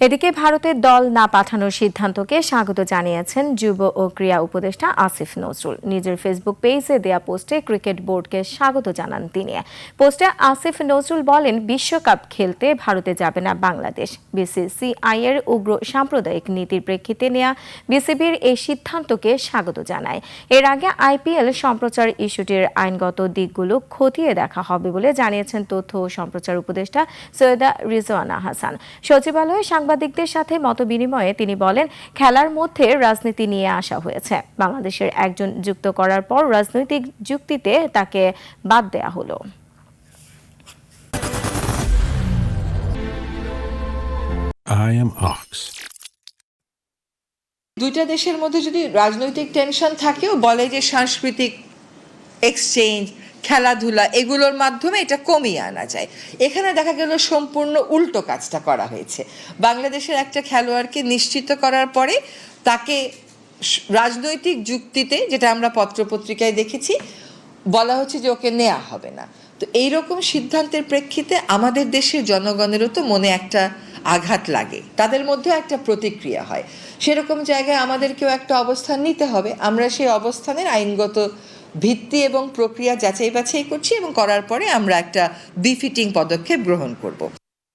এদিকে ভারতের দল না পাঠানোর সিদ্ধান্তকে স্বাগত জানিয়েছেন যুব ও ক্রীড়া উপদেষ্টা আসিফ নজরুল। নিজের ফেসবুক পেজে দেয়া পোস্টে ক্রিকেট বোর্ডকে স্বাগত জানান তিনি। পোস্টে আসিফ নজরুল বলেন, বিশ্বকাপ খেলতে ভারতে যাবে না বাংলাদেশ। বিসিসিআই এর উগ্র সাম্প্রদায়িক নীতির প্রেক্ষিতে নেওয়া বিসিবির এই সিদ্ধান্তকে স্বাগত জানায়। এর আগে আইপিএল সম্প্রচার ইস্যুটির আইনগত দিকগুলো খতিয়ে দেখা হবে বলে জানিয়েছেন তথ্য ও সম্প্রচার উপদেষ্টা সৈয়দা রিজওয়ানা হাসান। সচিবালয়ে সাংবাদিকদের সাথে মতবিনিময়ে তিনি বলেন, খেলার মধ্যে রাজনীতি নিয়ে আসা হয়েছে। বাংলাদেশের একজন যুক্ত করার পর রাজনৈতিক যুক্তিতে তাকে বাদ দেয়া হলো। I am Ox. দুইটা দেশের মধ্যে যদি রাজনৈতিক টেনশন থাকেও বলে যে সাংস্কৃতিক এক্সচেঞ্জ, খেলাধুলা এগুলোর মাধ্যমে এটা কমিয়ে আনা যায়। এখানে দেখা গেল সম্পূর্ণ উল্টো কাজটা করা হয়েছে। বাংলাদেশের একটা খেলোয়াড়কে নিশ্চিত করার পরে তাকে রাজনৈতিক যুক্তিতে, যেটা আমরা পত্রপত্রিকায় দেখেছি, বলা হচ্ছে যে ওকে নেওয়া হবে না। তো এইরকম সিদ্ধান্তের প্রেক্ষিতে আমাদের দেশের জনগণেরও তো মনে একটা আঘাত লাগে, তাদের মধ্যেও একটা প্রতিক্রিয়া হয়। সেরকম জায়গায় আমাদেরকেও একটা অবস্থান নিতে হবে। আমরা সেই অবস্থানের আইনগত ভিত্তি এবং প্রক্রিয়া যাচাই বাছাই করছি এবং করার পরে আমরা একটা বিফিটিং পদক্ষেপ গ্রহণ করব।